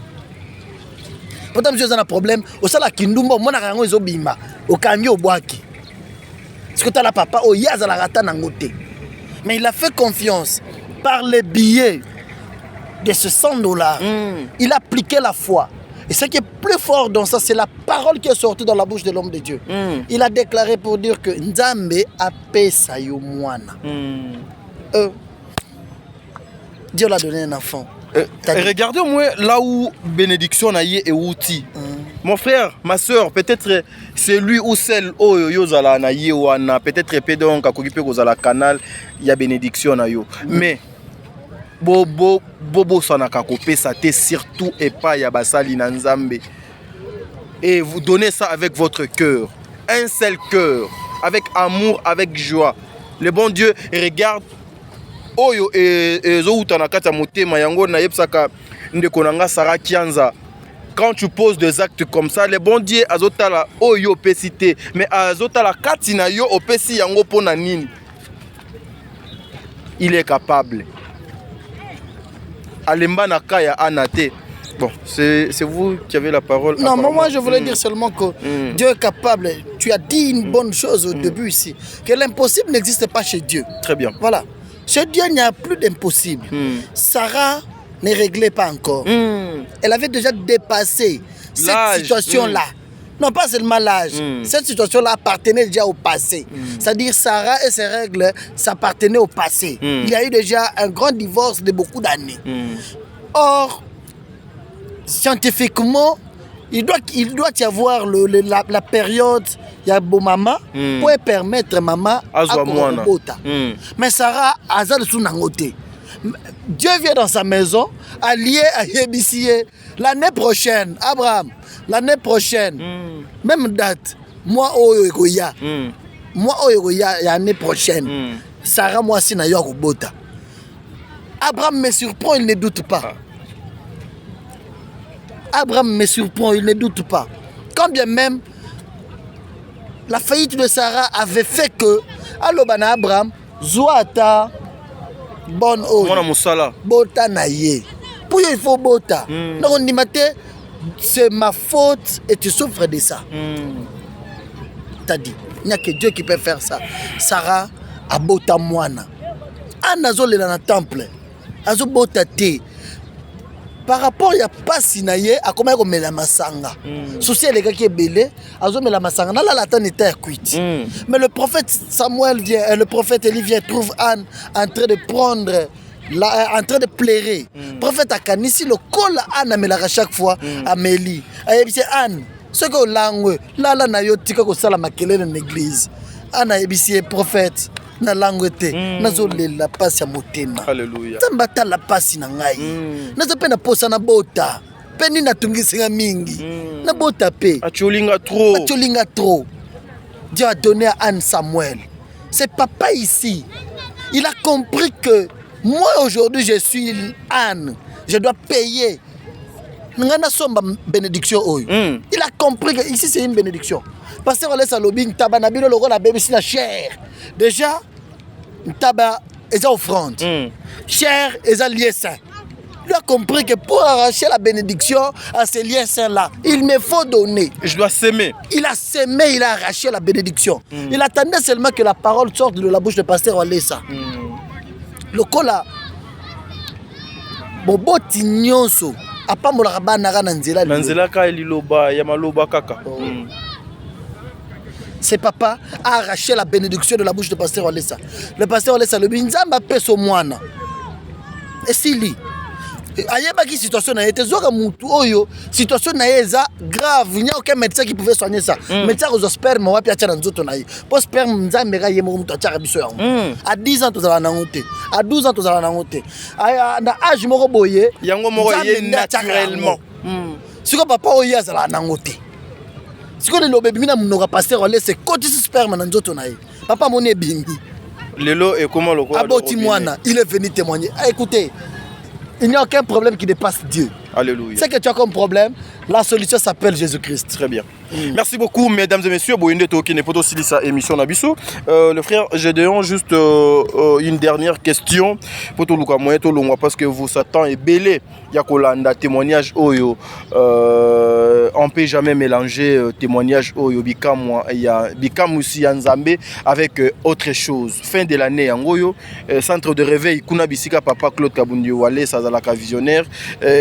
Pourtant, monsieur, a un problème. Au sala kindumba, mon arango est bima. Au camion, au boaki. Parce que tu as la papa, au yaz à la rata nangote. Mais il a fait confiance par les billets de ce $100. Il a appliqué la foi. Et ce qui est plus fort dans ça, c'est la parole qui est sortie dans la bouche de l'homme de Dieu. Il a déclaré pour dire que Nzambe a pesa yo mwana. Dieu l'a donné un enfant. Regardez-moi là où bénédiction naïe et outil. Mon frère, ma soeur, peut-être c'est lui ou celle où yozala naïe ou ana peut-être pédon kakokipe kozala canal il y a bénédiction naïo. Mais bobo sana kakope ça te surtout et pas ya basali na Nzambe. Et vous donnez ça avec votre cœur, un seul cœur, avec amour, avec joie. Le bon Dieu regarde oyo ezouta na kata motema yango na yebsaka ndeko nanga Sarah Kianza. Quand tu poses des actes comme ça, le bon Dieu azotala oyo pesité, mais azotala katina yo opesi yango pona nini. Il est capable. Alemba na kaya anate. Bon, c'est vous qui avez la parole. Non, moi je voulais dire seulement que Dieu est capable. Tu as dit une bonne chose au début ici, que l'impossible n'existe pas chez Dieu. Très bien. Voilà. Chez Dieu, il n'y a plus d'impossible. Sarah ne réglait pas encore. Elle avait déjà dépassé cette situation-là. Non, pas seulement l'âge. Cette situation-là appartenait déjà au passé. C'est-à-dire Sarah et ses règles, ça appartenait au passé. Il y a eu déjà un grand divorce de beaucoup d'années. Or, scientifiquement, il doit y avoir la période, il y a beau maman, pour permettre maman à Bota. Mais Sarah, Dieu vient dans sa maison, allié à Yébisier. L'année prochaine, Abraham, l'année prochaine, même date, moi, l'année prochaine, Sarah, moi, si na yo Bota. Abraham me surprend, il ne doute pas. Abraham me surprend, il ne doute pas. Quand bien même, la faillite de Sarah avait fait que, alobana Abraham, Zouata, bon eau, bota naye. Pour il faut bota. Donc on dit, c'est ma faute et tu souffres de ça. T'as dit, il n'y a que Dieu qui peut faire ça. Sarah a bota moana. Anazo le dans le temple. Azo bota te. Par rapport à Passi naye a comment on met la masanga. Souci les gars qui est belé, azo met la masanga. Là la tante était cuite. Mais le prophète Samuel vient, le prophète Élie vient trouve Anne en train de prendre, en train de pleurer. Prophète Akanisi le colle Anne mais la chaque fois Amélie. Ayebisi Anne, ce que langue là na yo tika ko sala makele dans l'église. Anne ayebisi prophète. Na langue te nazolela pasi ya motema. Alléluia. Tamba la pasi na ngai. Nazope na posa na bota. Peni na tungisinga mingi. Na bota pe. Acholinga trop. Acholinga trop. Dieu a donné à Anne Samuel. C'est papa ici. Il a compris que moi aujourd'hui je suis Anne. Je dois payer. Ngana somba bénédiction oyo. Il a compris que ici c'est une bénédiction. Parce que laisse lobbying taba na bino logo la bébé si la chair. Déjà taba est offrande. Chair est lié saint. Il a compris que pour arracher la bénédiction à ces liens saints là, il me faut donner. Je dois s'aimer. Il a s'aimé, il a arraché la bénédiction. Il attendait seulement que la parole sorte de la bouche du pasteur Walesa. Le cola bobo tignonso. Apa molaka na nzela ka eliloba ya maloba kaka. c'est papa a arraché la bénédiction de la bouche de pasteur Olesa. Le pasteur Olesa le binzamba pèse au moine. Et s'il lit, ayebaki situation na été zoka mutu oyo situation na eza grave, il n'y a aucun médecin qui pouvait soigner ça. Médecin aux sperme wapi acha na nzoto na ye. Po sperme nzambe ga yemo mutu acha biso yango. À 10 ans tozala na ngote. À 12 ans tozala na ngote. Na âge moko boye yango moko ye naturellement. Siko papa oyo azala na ngote. Siko le lobe bimina munoka pasteur ole c'est côté sperme na nzoto na ye. Papa moné bingi. Lelo et comment le quoi? Aboti mwana, il est venu témoigner. Écoutez, il n'y a aucun problème qui dépasse Dieu. Alléluia. C'est que tu as comme problème, la solution s'appelle Jésus-Christ. Très bien. Merci beaucoup, mesdames et messieurs. Le frère Gédéon, juste une dernière question. Parce que vous Satan est belé. Il y a témoignage oyo. On ne peut jamais mélanger témoignage oyo bikam aussi Nzambe avec autre chose. Fin de l'année en oyo, centre de réveil kuna bisika papa Claude Kabundi Wale Sazalaka visionnaire.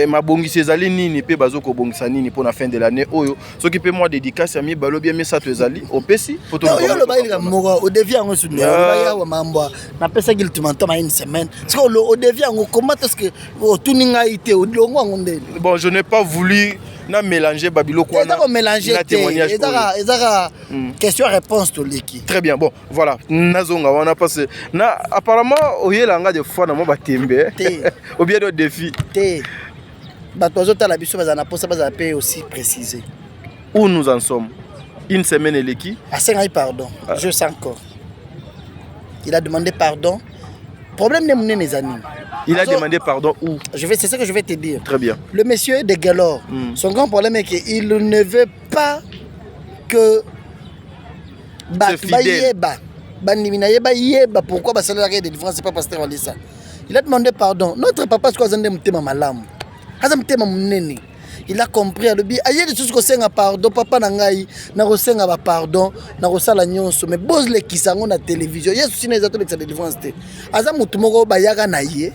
Ma bongi sezali nini pe bazoko bongisa nini pour la fin de l'année oyo. Ce qui peut moi dédicace à mi balo bien mais ça te zali au pesi. Yo le bail moko au devient en sous ya wa mambo na pesa qu'il te m'entend une semaine. Parce que au devient en comment est-ce que au tuninga ité au longo ngondeli. Bon, je n'ai pas voulu na mélanger babilo quoi na témoignage. Ezara question réponse to liki. Très bien. Bon, voilà. Nazonga wana passé. Na apparemment oyelanga de fois na mo batembe. Ou bien de défi. Batozo ta la biso bazana posa bazana payer aussi préciser. Où nous en sommes? Une semaine et l'équipe. À 5 ans, pardon. Je sais encore. Il a demandé pardon. Problème de mon mes amis. Il a demandé pardon où? C'est ce que je vais te dire. Très bien. Le monsieur de Galore, son grand problème est qu'il ne veut pas que pourquoi de délivrance, c'est pas pasteur Olesa. Il a demandé pardon. Notre papa, c'est quoi? Il a compris à l'objet. Il y a des choses que c'est un pardon. Papa nangai, na rosenga ba pardon, na rosala nyonso. Mais boz le kisango na télévision. Il y a aussi des autres de délivrance. Aza mutu moko ba yaga na ye.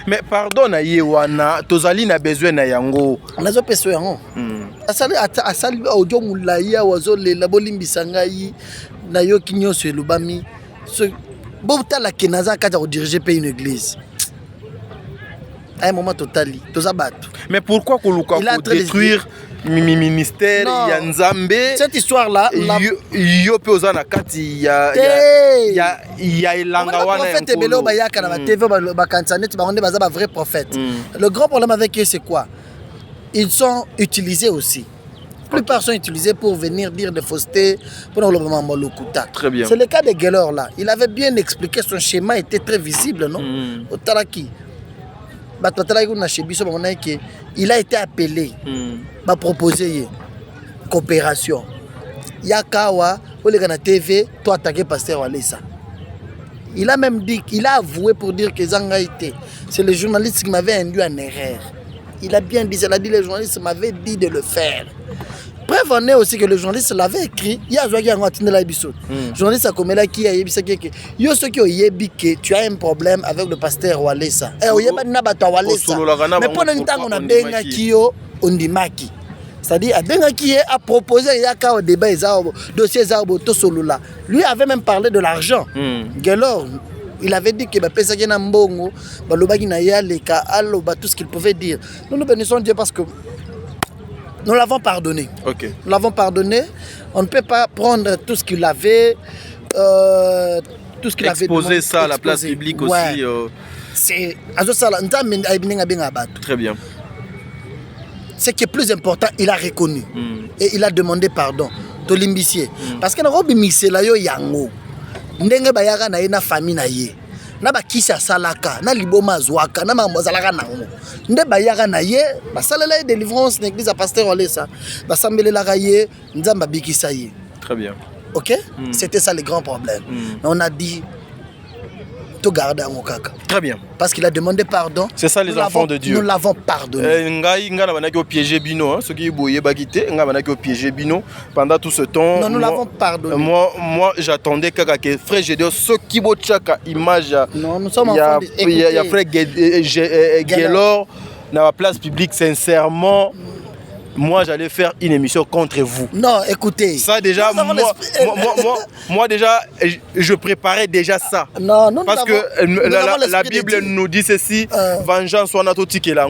Mais pardon na ye wana, tozali na besoin na yango. Nazo peso yango. Asali audio mulaya wazo le labolimbisa ngai na yo kinyonso elubami. Ce botala kenaza kaza ko diriger pays une église. À un moment total, mais pourquoi Koluka pour détruire ministère Yanzambe? Cette histoire-là, il y a Elanga wana. Vrai prophète. Le grand problème avec eux, c'est quoi? Ils sont utilisés aussi. La plupart sont utilisés pour venir dire des faussetés pour le moment Molokuta. Très bien. C'est le cas de Gelor là. Il avait bien expliqué, son schéma était très visible, non? Au Taraki. Il a été appelé, m'a proposé coopération. Yakawa, Olegana TV, toi attaqué pasteur Olesa. Il a même dit, il a avoué pour dire que Zanga était. C'est le journaliste qui m'avait induit en erreur. Il a bien dit, il a dit, le journaliste m'avait dit de le faire. Preuve en est aussi que le journaliste l'avait écrit. Il y a un journaliste a commis là qui a dit que yo ce qui yebi que tu as un problème avec le pasteur Walesa. Eh oyeba na bato Walesa. Mais pendant un temps on a benga kio ondimaki. C'est-à-dire a benga qui a proposé yaka au débat ezao dossier ezao to solula. Lui avait même parlé de l'argent. Gelor il avait dit que pesa kena mbongo balobaki na yaleka aloba tout ce qu'il pouvait dire. Nous bénissons Dieu parce que nous l'avons pardonné. Okay. Nous l'avons pardonné. On ne peut pas prendre tout ce qu'il avait, tout ce qu'il avait exposé ça à la place publique aussi. C'est très bien. Ce qui est plus important, il a reconnu et il a demandé pardon. Tolimbissier. Parce que nous mixé la yo yango. Ndenge bayaga na ina famille na ye. Na ba kisa salaka na liboma zwaka na mambo zalaka nango nde bayaka na ye basalela délivrance na église à pasteur Olesa basambelela ye nzamba bikisa ye. Très bien. OK? C'était ça le grand problème. On a dit tout garder en kaka. Très bien. Parce qu'il a demandé pardon. C'est ça les enfants de Dieu. Nous l'avons pardonné. Ngai ngana banaki au piéger bino, ceux qui boyé bagité, ngana banaki au piéger bino pendant tout ce temps. Non, nous l'avons pardonné. Moi j'attendais que frère Gédéon ceux qui bochaka image. Non, nous sommes enfants. Il y a frère Gelor dans la place publique sincèrement moi j'allais faire une émission contre vous. Non, écoutez. Ça déjà, moi déjà, je préparais déjà ça. Non, non, parce que la Bible nous dit ceci, vengeance soit notre ticket là.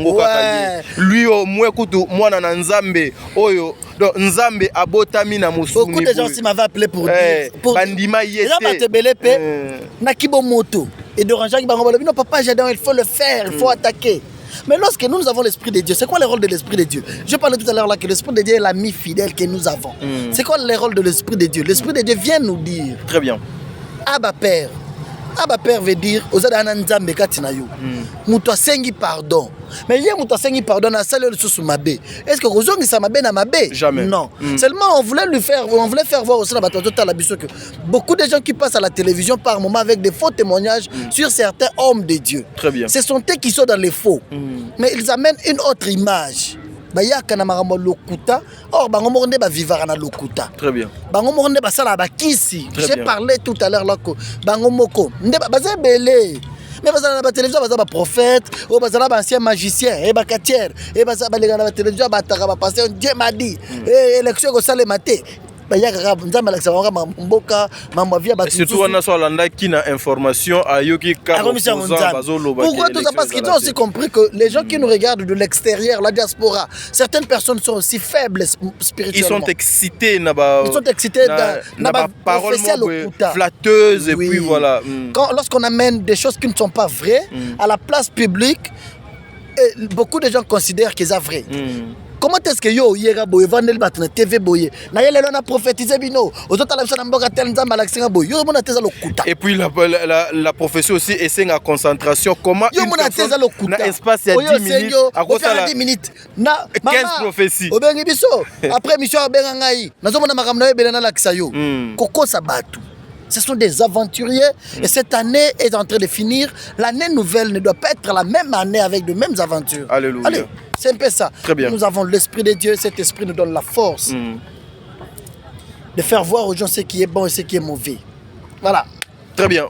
Lui au moins écoute, moi na nzambe, oyo, donc nzambe abotami na musuni. Beaucoup de gens aussi m'avaient appelé pour dire. Bandima yete. Là, ma tebelepe, na kibo moto. Et de ranger non papa, j'adore, il faut le faire, il faut attaquer. Mais lorsque nous avons l'Esprit de Dieu, c'est quoi le rôle de l'Esprit de Dieu? Je parlais tout à l'heure là que l'Esprit de Dieu est l'ami fidèle que nous avons. C'est quoi le rôle de l'Esprit de Dieu? L'Esprit de Dieu vient nous dire. Très bien. Abba Père. Abba Père veut dire Ozada Nzambe katina yo. Muto asengi pardon. Mais hier muto asengi pardon na sale sous mabe. Est-ce que ozongi sa mabe na mabe? Jamais. Non. Seulement on voulait faire voir aussi la bataille totale que beaucoup de gens qui passent à la télévision par moment avec des faux témoignages sur certains hommes de Dieu. Très bien. Ce sont eux qui sont dans les faux. Mais ils amènent une autre image. Bayaka na marambo lokuta, or bango mo ba vivara na lokuta. Très bien. Bango mo ba sala ba kisi. J'ai parlé tout à l'heure là ko bango moko. Nde ba belé. Mais bazala na télévision bazala ba prophète, ou bazala ba ancien magicien, et ba katière, et bazala ba les na télévision ba taka ba pasteur Dieu m'a dit, et élection ko sale maté. Surtout on a soit landa qui na information à yoki pourquoi tout ça? Parce qu'ils ont aussi compris que les gens qui nous regardent de l'extérieur, la diaspora, certaines personnes sont aussi faibles spirituellement. Ils sont excités dans la parole flatteuse et puis voilà. Lorsqu'on amène des choses qui ne sont pas vraies à la place publique, beaucoup de gens considèrent qu'ils sont vraies. Comment est-ce que yo yera boye vandel batna TV boye na yele lona prophétiser bino ozota la bisana mboka tel nzamba la kinga boye yo mona teza lokuta. Et puis la prophétie aussi essaie en concentration comment yo mona teza lokuta na espace ya 10 minutes à cause de 10 minutes na 15 prophéties obengi biso après mission benga ngai nazomona makamna yo belana la kisayo koko sabatu. Ce sont des aventuriers et cette année est en train de finir. L'année nouvelle ne doit pas être la même année avec de mêmes aventures. Alléluia. Allez, c'est un peu ça. Très bien. Nous avons l'Esprit de Dieu. Cet Esprit nous donne la force de faire voir aux gens ce qui est bon et ce qui est mauvais. Voilà. Très bien.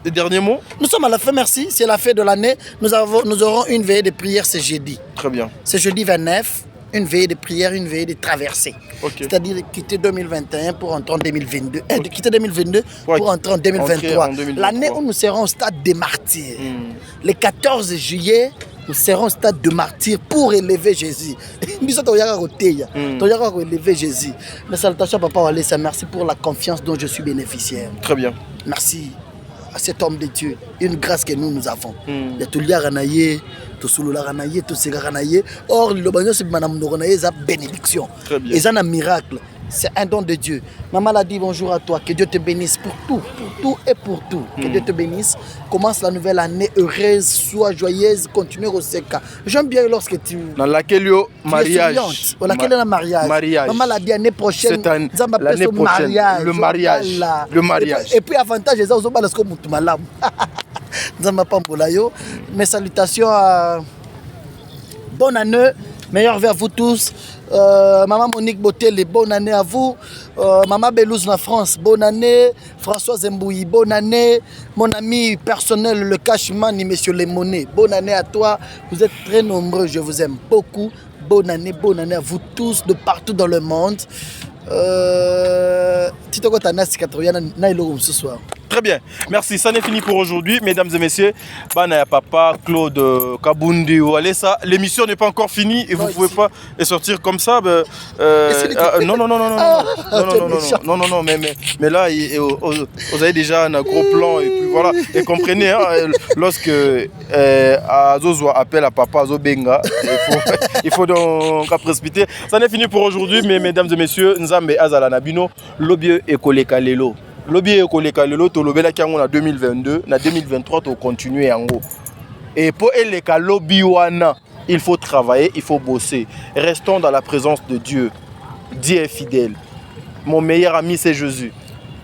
Dernier mot. Nous sommes à la fin, merci. C'est la fin de l'année. Nous aurons une veillée de prière ce jeudi. Très bien. C'est jeudi 29. Une veillée de prière, une veillée de traversée. Okay. C'est-à-dire quitter 2021 pour entrer en 2022. De quitter 2022 pour entrer en 2023. L'année où nous serons au stade des martyrs. Le 14 juillet, nous serons au stade de martyrs pour élever Jésus. Nous allons élever Jésus. Mais salutations, Papa Walesa, merci pour la confiance dont je suis bénéficiaire. Très bien. Merci à cet homme de Dieu. Une grâce que nous avons. Or, le c'est bénédiction. Et ça, un miracle. C'est un don de Dieu. Maman l'a dit bonjour à toi. Que Dieu te bénisse pour tout et pour tout. Que Dieu te bénisse. Commence la nouvelle année heureuse, sois joyeuse, continue au CK. J'aime bien lorsque tu. Dans laquelle mariage. Dans laquelle il y a mariage. Maman l'a dit l'année prochaine. L'année prochaine. Le mariage. Le mariage. Et puis avantage, les autres, parce que tu m'as mes salutations à bonne année, meilleur vers vous tous. Maman Monique Botel, bonne année à vous. Maman Belouz na France, bonne année. François Zembouyi, bonne année. Mon ami personnel, le Cashman, monsieur Lemoné, bonne année à toi. Vous êtes très nombreux, je vous aime beaucoup. Bonne année à vous tous de partout dans le monde. Ce soir. Très bien, merci. Ça n'est fini pour aujourd'hui, mesdames et messieurs. Bana papa Claude Kabundi ou allez ça. L'émission n'est pas encore finie et vous ne pouvez pas sortir comme ça. Non, mais là vous avez déjà un gros plan et puis voilà. Et comprenez, hein, lorsque Azozo appelle à papa Azo Benga, il faut donc précipiter. Ça n'est fini pour aujourd'hui, mais mesdames et messieurs, Nzambe Azala Nabino, Lobie et Koleka Lelo. Lobby Ekoleka Lelo to lobela kiango na 2022 na 2023 to continuer yango. Et pour eleka lobby wana, il faut travailler, il faut bosser. Restons dans la présence de Dieu. Dieu est fidèle. Mon meilleur ami c'est Jésus.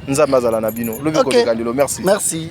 Nzamazala Nabino. Lobby Ekoleka Lelo, merci. Merci.